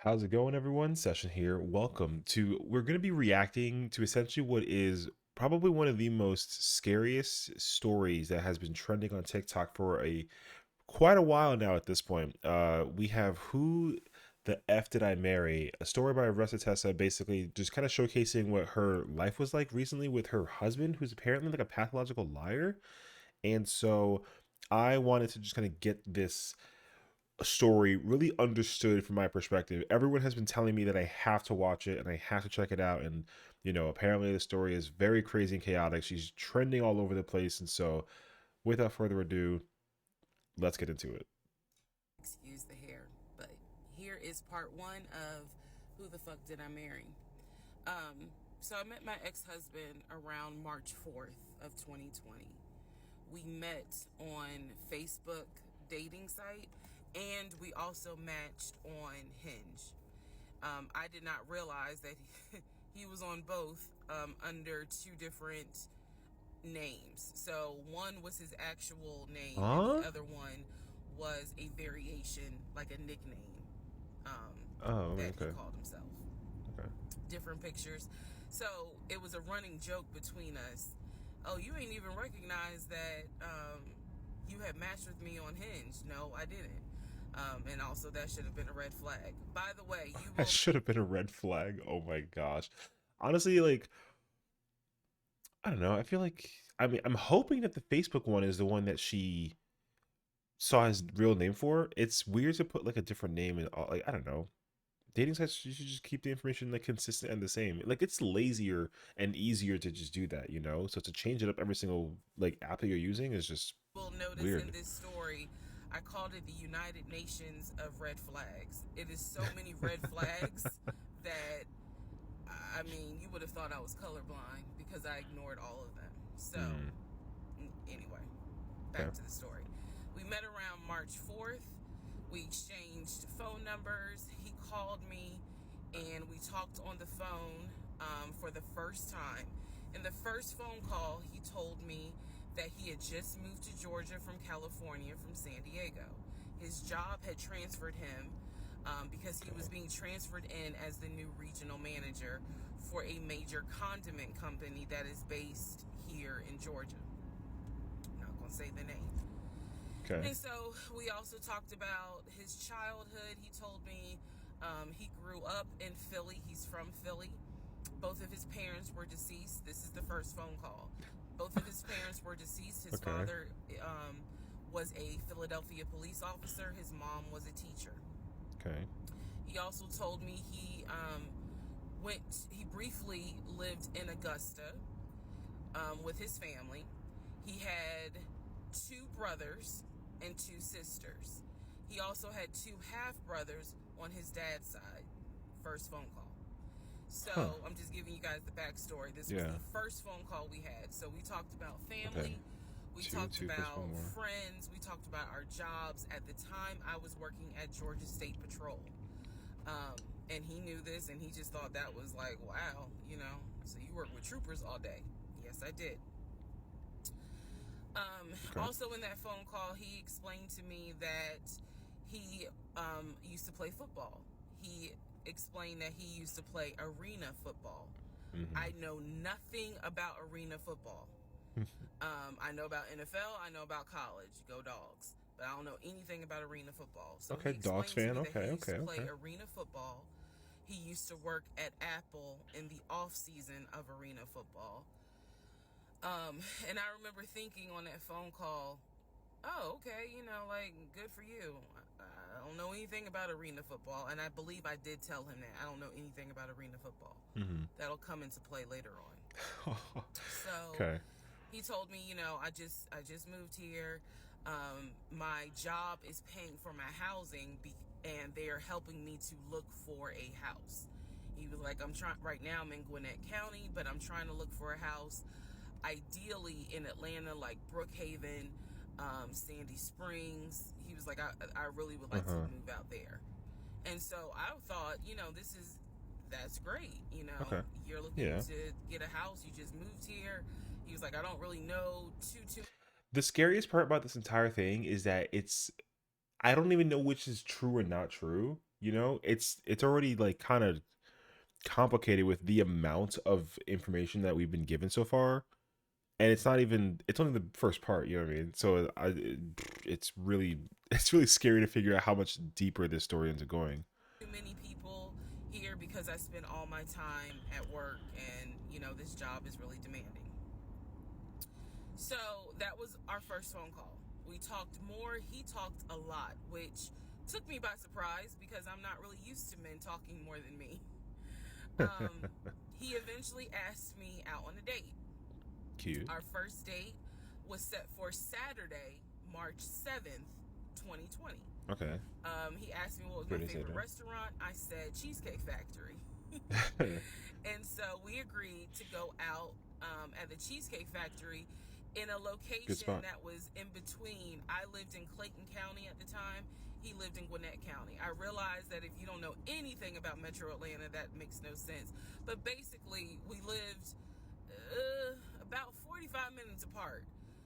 How's it going, everyone? Session here. Welcome to. We're going to be reacting to essentially what is probably one of the most scariest stories that has been trending on TikTok for a quite a while now. At this point, we have "Who the F Did I Marry?" A story by Ressa Tessa, basically just kind of showcasing what her life was like recently with her husband, who's apparently like a pathological liar. And so, I wanted to just kind of get this story really understood from my perspective. Everyone has been telling me that I have to watch it and I have to check it out. And, apparently the story is very crazy and chaotic. She's trending all over the place. And so, without further ado, let's get into it. Excuse the hair, but here is part one of Who the Fuck Did I Marry? Um, so I met my ex-husband around March 4th of 2020. We met on Facebook dating site and we also matched on Hinge. I did not realize that he was on both under two different names. So one was his actual name, and Huh? the other one was a variation, like a nickname Oh, that he okay. called himself. Okay. Different pictures. So it was a running joke between us. Oh, you ain't even recognize that you had matched with me on Hinge. No, I didn't. And also, that should have been a red flag. By the way, you That will. should have been a red flag. Oh my gosh. Honestly, like, I don't know. I feel like, I mean, I'm hoping that the Facebook one is the one that she saw his real name for. It's weird to put like a different name in all, like, I don't know. Dating sites, you should just keep the information like consistent and the same. Like it's lazier and easier to just do that. So to change it up every single like app that you're using is just Will notice in weird. this story, I called it the United Nations of red flags. It is so many red flags that, I mean, you would have thought I was colorblind because I ignored all of them. So, Hmm. anyway, Okay. back to the story. We met around March 4th. We exchanged phone numbers. He called me and we talked on the phone for the first time. In the first phone call, he told me that he had just moved to Georgia from California from San Diego. His job had transferred him because he was Okay. being transferred in as the new regional manager for a major condiment company that is based here in Georgia. I'm not going to say the name. Okay. And so we also talked about his childhood. He told me he grew up in Philly. He's from Philly. Both of his parents were deceased. This is the first phone call. Both of his parents were deceased. His Okay. father was a Philadelphia police officer. His mom was a teacher. Okay. He also told me he briefly lived in Augusta with his family. He had two brothers and two sisters. He also had two half brothers on his dad's side. First phone call. Huh. So I'm just giving you guys the backstory. This was Yeah. the first phone call we had. So we talked about Okay. family. We Two, talked two plus one about more. friends. We talked about our jobs. At the time, I was working at Georgia State Patrol. Um, and he knew this and he just thought that was like, wow, so you work with troopers all day. Yes, I did. Okay. Also, in that phone call, he explained to me that he used to play football. He explained that he used to play arena football. Mm-hmm. I know nothing about arena football. I know about NFL, I know about college, go dogs, but I don't know anything about arena football. So he Okay. Dogs explained to fan. me that he Okay. used Okay. to play Okay. arena football. He used to work at Apple in the off season of arena football. And I remember thinking on that phone call, oh, okay, like, good for you. I don't know anything about arena football, and I believe I did tell him that I don't know anything about arena football. Mm-hmm. That'll come into play later on. So Okay. he told me, I just moved here. My job is paying for my housing, and they are helping me to look for a house. He was like, I'm trying right now. I'm in Gwinnett County, but I'm trying to look for a house, ideally in Atlanta, like Brookhaven, Sandy Springs. He was like, I really would Uh like to huh. move out there. And so I thought, that's great. Okay. You're looking Yeah. to get a house. You just moved here. He was like, I don't really know too. The scariest part about this entire thing is that I don't even know which is true or not true. You know, it's already like kind of complicated with the amount of information that we've been given so far, and it's not even it's only the first part. You know what I mean? So it's really it's really scary to figure out how much deeper this story ends up going. Too many people here because I spend all my time at work, and this job is really demanding. So that was our first phone call. We talked more. He talked a lot, which took me by surprise because I'm not really used to men talking more than me. Um, he eventually asked me out on a date. Cute. Our first date was set for Saturday, March 7th, 2020. Okay. He asked me what was my Pretty favorite said restaurant. I said Cheesecake Factory. no. And so we agreed to go out at the Cheesecake Factory in a Good location spot. that was in between. I lived in Clayton County at the time. He lived in Gwinnett County. I realized that if you don't know anything about Metro Atlanta, that makes no sense. But basically, we lived about 45 minutes apart.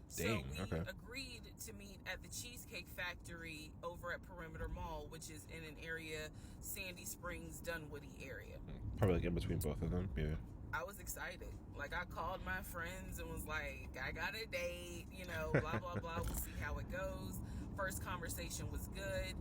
So Dang. we Okay. agreed to meet at the Cheesecake Factory over at Perimeter Mall, which is in an area, Sandy Springs, Dunwoody area. Probably like in between both of them. Yeah. I was excited. Like, I called my friends and was like, I got a date, blah, blah, blah. We'll see how it goes. First conversation was good.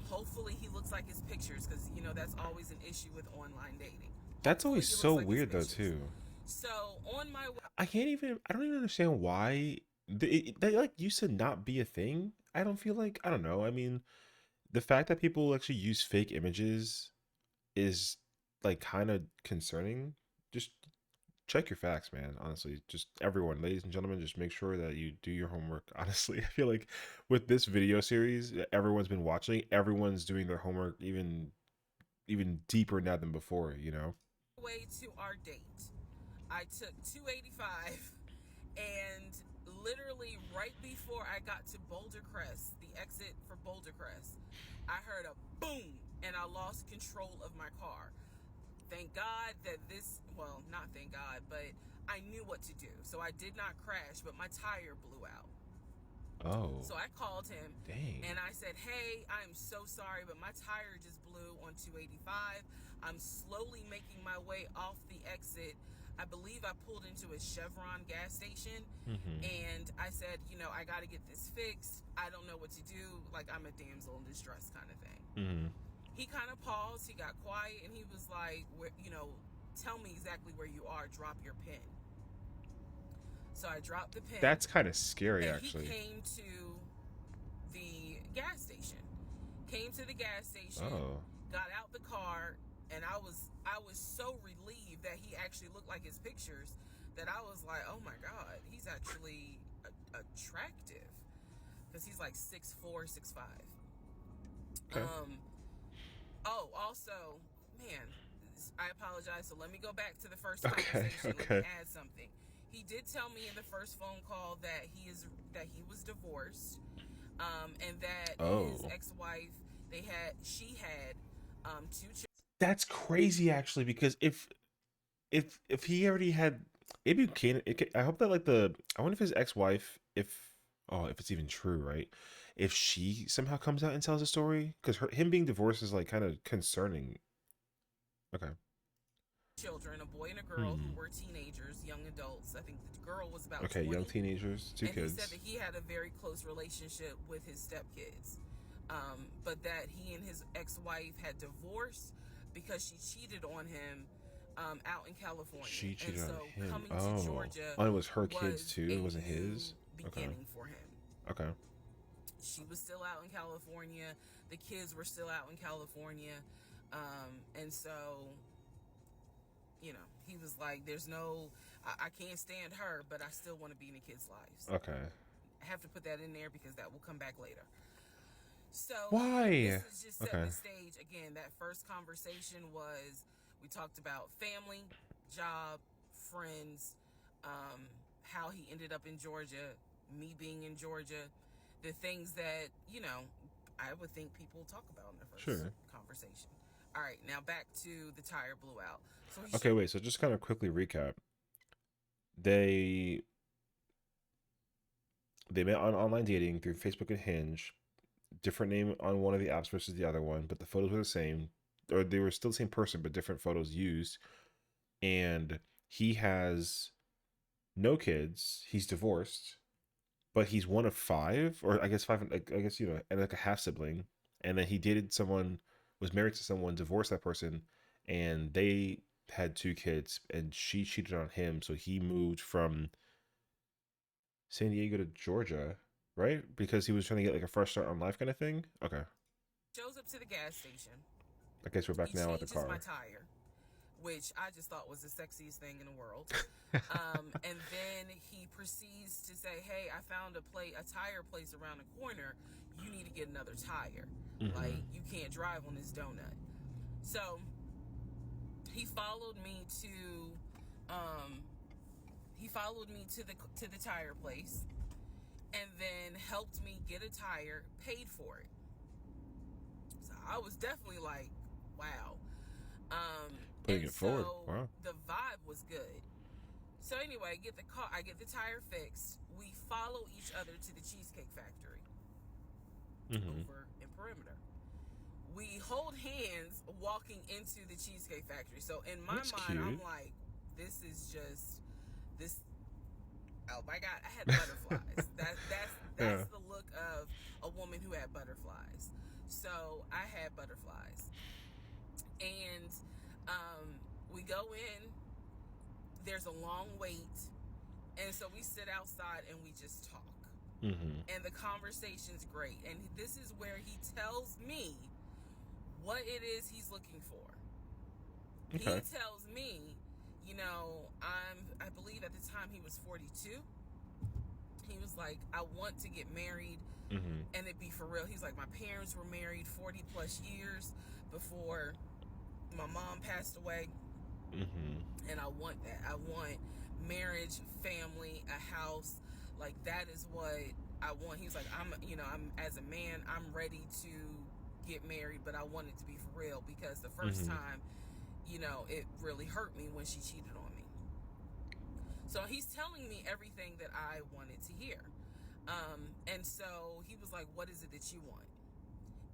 Hopefully he looks like his pictures, because, that's always an issue with online dating. That's Hopefully always he looks so like his weird though pictures. too. So on my way, I don't even understand why they like used to not be a thing. I don't feel like I don't know. I mean, the fact that people actually use fake images is like kind of concerning. Just check your facts, man. Honestly, just everyone, ladies and gentlemen, just make sure that you do your homework. Honestly, I feel like with this video series that everyone's been watching, everyone's doing their homework even deeper now than before. You know. way to our date, I took 285, and literally right before I got to Boulder Crest, the exit for Boulder Crest, I heard a boom and I lost control of my car. Thank God that well, not thank God, but I knew what to do. So I did not crash, but my tire blew out. Oh, So I called him dang. and I said, hey, I'm so sorry, but my tire just blew on 285. I'm slowly making my way off the exit. I believe I pulled into a Chevron gas station, Mm-hmm. and I said, I got to get this fixed. I don't know what to do. Like, I'm a damsel in distress kind of thing. Mm-hmm. He kind of paused. He got quiet, and he was like, tell me exactly where you are. Drop your pin. So I dropped the pin, That's kind of scary, and he actually. came to the gas station. Came to the gas station, Oh, got out the car, and I was so relieved that he actually looked like his pictures, that I was like, oh my God, he's actually attractive, because he's like 6'4", 6'5". okay. Oh, also, man, I apologize. So let me go back to the first Okay. conversation. Let me Okay. add something. He did tell me in the first phone call that he was divorced, and that his Oh, ex-wife, she had two children. that's crazy, actually, because if he already had, maybe I hope that like I wonder if his ex-wife, if it's even true, right? If she somehow comes out and tells a story, because him being divorced is like kind of concerning. Okay. Children, a boy and a girl, who Hmm. were teenagers, young adults. I think the girl was about Okay, young 20. teenagers, two And he said kids. that he had a very close relationship with his stepkids, but that he and his ex-wife had divorced because she cheated on him out in California. She And cheated on so him. coming to Oh, Georgia oh, it was her kids was too. It a wasn't new his. Okay. beginning for him. Okay. She was still out in California. The kids were still out in California. And so, he was like, I can't stand her, but I still want to be in the kids' lives. Okay. I have to put that in there because that will come back later. So this Why? is just setting Okay. the stage. Again, that first conversation was, we talked about family, job, friends, how he ended up in Georgia, me being in Georgia, the things that, I would think people talk about in the first Sure. conversation. All right, now back to the tire blew out. So he Okay, wait. So just kind of quickly recap. They they met on online dating through Facebook and Hinge. different name on one of the apps versus the other one, but the photos were the same, or they were still the same person, but different photos used. And he has no kids. He's divorced, but he's one of five, or I guess five. I guess and like a half sibling. And then he dated someone, was married to someone, divorced that person, and they had two kids, and she cheated on him. So he moved from San Diego to Georgia, right? Because he was trying to get like a fresh start on life, kind of thing. Okay, Shows up to the gas station. I guess we're He back now at the changes my car. tire, which I just thought was the sexiest thing in the world. And then he proceeds to say, "Hey, I found a tire place around the corner. You need to get another tire. Mm-hmm. Like you can't drive on this donut." So he followed me to, the tire place, and then helped me get a tire, paid for it. So I was definitely like, "Wow." Putting And it forward. so Wow. the vibe was good. So anyway, I get the tire fixed. We follow each other to the Cheesecake Factory Mm-hmm. over in Perimeter. We hold hands walking into the Cheesecake Factory. So in my That's mind, I'm cute. like, this is just this. Oh my God, I had butterflies. That's Yeah. the look of a woman who had butterflies. So I had butterflies, and we go in. There's a long wait, and so we sit outside and we just talk. Mm-hmm. And the conversation's great. And this is where he tells me what it is he's looking for. He Okay. tells me, I believe at the time he was 42. He was like, I want to get married Mm-hmm. and it be for real. He's like, my parents were married 40 plus years before my mom passed away. Mm-hmm. And I want that. I want marriage, family, a house. Like that is what I want. He's like, I'm as a man, I'm ready to get married, but I want it to be for real because the first Mm-hmm. time, it really hurt me when she cheated on me. So he's telling me everything that I wanted to hear. And so he was like, what is it that you want?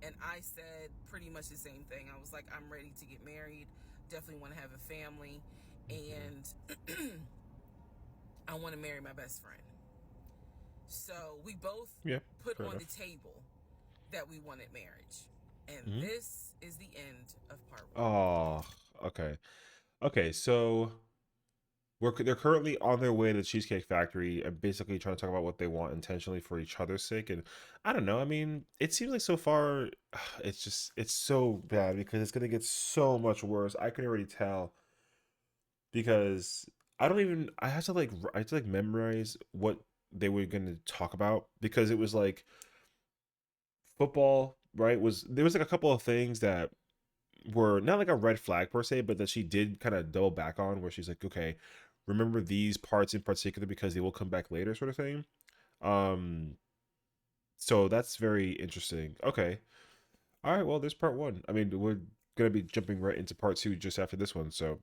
And I said pretty much the same thing. I was like, I'm ready to get married, definitely want to have a family, Mm-hmm. and I want to marry my best friend. So we both Yeah. put Fair on the enough. table that we wanted marriage. And Mm-hmm. this is the end of part one. Oh. Okay. Okay. So they're currently on their way to the Cheesecake Factory and basically trying to talk about what they want intentionally for each other's sake. And I don't know. I mean, it seems like so far, it's so bad because it's gonna get so much worse. I can already tell because I had to memorize what they were gonna talk about because it was like football, right? Was there was like a couple of things that were not like a red flag per se, but that she did kind of double back on where she's like, okay, remember these parts in particular because they will come back later, sort of thing. Um, so that's very interesting. Okay. All right, well, there's part one. I mean, we're gonna be jumping right into part two just after this one, so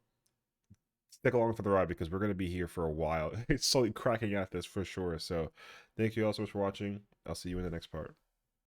stick along for the ride because we're gonna be here for a while. It's slowly cracking at this for sure. So thank you all so much for watching. I'll see you in the next part.